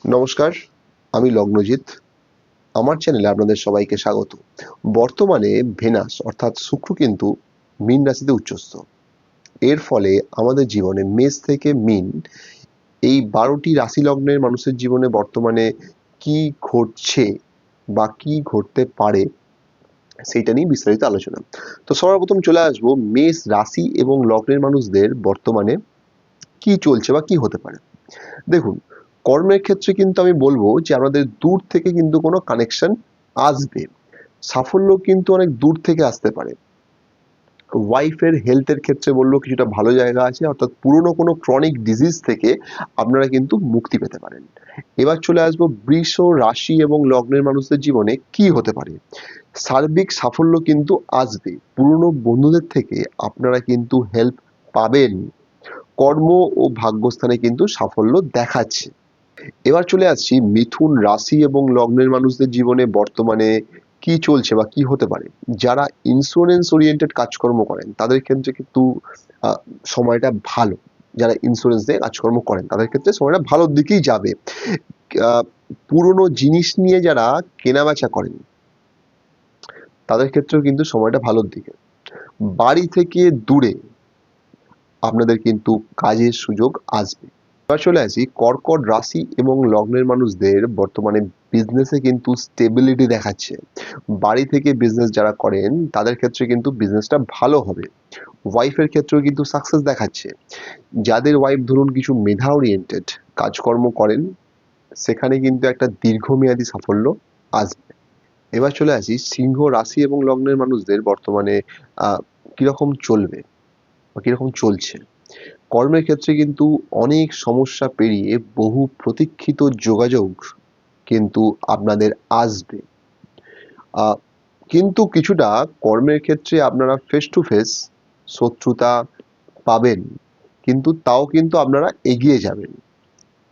নমস্কার, আমি লগ্নজিৎ। আমার চ্যানেলে আপনাদের সবাইকে স্বাগত। বর্তমানে ভেনাস অর্থাৎ শুক্র কিন্তু মীন রাশিতে উচ্চস্থ। এর ফলে আমাদের জীবনে মেষ থেকে মীন এই ১২টি রাশি লগ্নের মানুষের জীবনে বর্তমানে কি ঘটছে বা কি ঘটতে পারে সেইটা নিয়ে বিস্তারিত আলোচনা। তো সর্বপ্রথম চলে আসবো মেষ রাশি এবং লগ্নের মানুষদের বর্তমানে কি চলছে বা কি হতে পারে। দেখুন, কর্মের ক্ষেত্রে কিন্তু আমি বলবো যে আপনাদের দূর থেকে কিন্তু কোনো কানেকশন আসবে। সাফল্য কিন্তু অনেক দূর থেকে আসতে পারে। ওয়াইফের হেলথের ক্ষেত্রে বলবো কিছুটা ভালো জায়গা আছে, অর্থাৎ পুরনো কোনো ক্রনিক ডিজিজ থেকে আপনারা কিন্তু মুক্তি পেতে পারেন। এবার চলে আসবো বৃষ রাশি এবং লগ্নের মানুষদের জীবনে কি হতে পারে। সার্বিক সাফল্য কিন্তু আসবে, পুরনো বন্ধুদের থেকে আপনারা কিন্তু হেল্প পাবেন। কর্ম ও ভাগ্যস্থানে কিন্তু সাফল্য দেখাচ্ছে। এবার চলে আসছি মিথুন রাশি এবং লগ্নের মানুষদের জীবনে বর্তমানে কি চলছে বা কি হতে পারে। যারা ইন্স্যুরেন্স ওরিয়েন্টেড কাজকর্ম করেন তাদের ক্ষেত্রে কিন্তু আহ, সময়টা ভালো। যারা ইন্স্যুরেন্স দিয়ে কাজকর্ম করেন তাদের ক্ষেত্রে সময়টা ভালোর দিকেই যাবে। আহ, পুরনো জিনিস নিয়ে যারা কেনাবেচা করেন তাদের ক্ষেত্রেও কিন্তু সময়টা ভালোর দিকে। বাড়ি থেকে দূরে আপনাদের কিন্তু কাজের সুযোগ আসবে। এবার চলে আসি কর্কট রাশি এবং লগ্নের মানুষদের বর্তমানে বিজনেসে কিন্তু স্টেবিলিটি দেখাচ্ছে। বাড়ি থেকে বিজনেস যারা করেন তাদের ক্ষেত্রে কিন্তু বিজনেসটা ভালো হবে। ওয়াইফের ক্ষেত্রেও কিন্তু সাকসেস দেখাচ্ছে। যাদের ওয়াইফ ধরুন কিছু মেধা ওরিয়েন্টেড কাজকর্ম করেন সেখানে কিন্তু একটা দীর্ঘমেয়াদী সাফল্য আসবে। এবার চলে আসি সিংহ রাশি এবং লগ্নের মানুষদের বর্তমানে কিরকম চলবে বা কিরকম চলছে। কর্মের ক্ষেত্রে কিন্তু অনেক সমস্যা পেরিয়ে বহু প্রতীক্ষিত যোগাযোগ কিন্তু আপনাদের আসবে। আহ, কিন্তু কিছুটা কর্মের ক্ষেত্রে আপনারা ফেস টু ফেস শত্রুতা পাবেন, কিন্তু তাও কিন্তু আপনারা এগিয়ে যাবেন।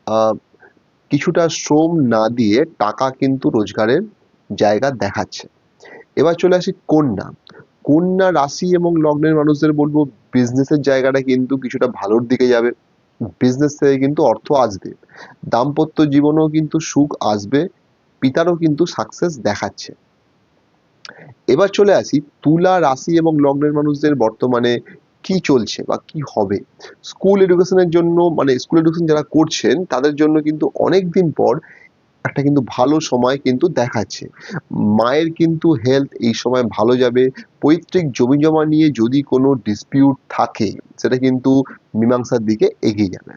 আহ, কিছুটা শ্রম না দিয়ে টাকা কিন্তু রোজগারের জায়গা দেখাচ্ছে। এবার চলে আসি কন্যা। কন্যা রাশি এবং লগ্নের মানুষদের বলবো বিজনেসের জায়গাটা কিন্তু কিছুটা ভালোর দিকে যাবে। বিজনেস থেকে কিন্তু অর্থ আসবে। দাম্পত্য জীবনেও কিন্তু সুখ আসবে। পিতারও কিন্তু সাকসেস দেখাচ্ছে। এবার চলে আসি তুলা রাশি এবং লগ্নের মানুষদের বর্তমানে কি চলছে বা কি হবে। স্কুল এডুকেশনের জন্য মানে স্কুল এডুকেশন যারা করছেন তাদের জন্য কিন্তু অনেক দিন পর একটা কিন্তু ভালো সময় কিন্তু দেখাচ্ছে। মায়ের কিন্তু হেলথ এই সময় ভালো যাবে। পৈতৃক জমি জমা নিয়ে যদি কোনো ডিসপিউট থাকে সেটা কিন্তু মীমাংসার দিকে এগিয়ে যাবে।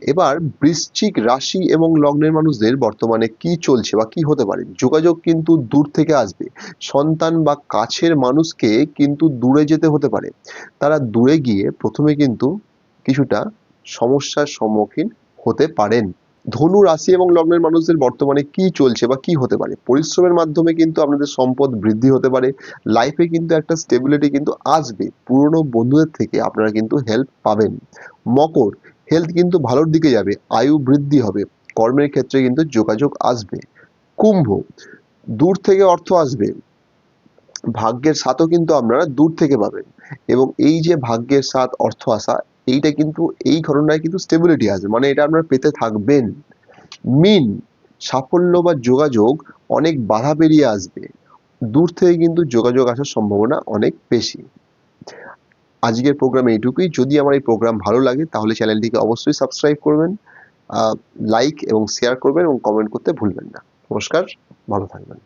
এবার বৃশ্চিক রাশি এবং লগ্নের মানুষদের বর্তমানে কি চলছে বা কি হতে পারে। যোগাযোগ কিন্তু দূর থেকে আসবে। সন্তান বা কাছের মানুষকে কিন্তু দূরে যেতে হতে পারে। তারা দূরে গিয়ে প্রথমে কিন্তু কিছুটা সমস্যার সম্মুখীন হতে পারেন। ধনু রাশি এবং লগ্নের মানুষদের বর্তমানে কি চলছে বা কি হতে পারে। পরিশ্রমের মাধ্যমে কিন্তু আপনাদের সম্পদ বৃদ্ধি হতে পারে। লাইফে কিন্তু একটা স্টেবিলিটি কিন্তু আসবে। পুরনো বন্ধুদের থেকে আপনারা কিন্তু হেল্প পাবেন। মকর, হেলথ কিন্তু ভালোর দিকে যাবে, আয়ু বৃদ্ধি হবে। কর্মের ক্ষেত্রে কিন্তু যোগাযোগ আসবে। কুম্ভ, দূর থেকে অর্থ আসবে। ভাগ্যের সাথও কিন্তু আপনারা দূর থেকে পাবেন, এবং এই যে ভাগ্যের সাথ অর্থ আসা এইটা কিন্তু এই ঘটনায় কিন্তু স্টেবিলিটি আসবে, মানে এটা আপনারা পেতে থাকবেন। মিন, সাফল্য বা যোগাযোগ অনেক বাধা পেরিয়ে আসবে। দূর থেকে কিন্তু যোগাযোগ আসার সম্ভাবনা অনেক বেশি। আজকের প্রোগ্রাম এইটুকুই। যদি আমার এই প্রোগ্রাম ভালো লাগে তাহলে চ্যানেলটিকে অবশ্যই সাবস্ক্রাইব করবেন, লাইক এবং শেয়ার করবেন এবং কমেন্ট করতে ভুলবেন না। নমস্কার, ভালো থাকবেন।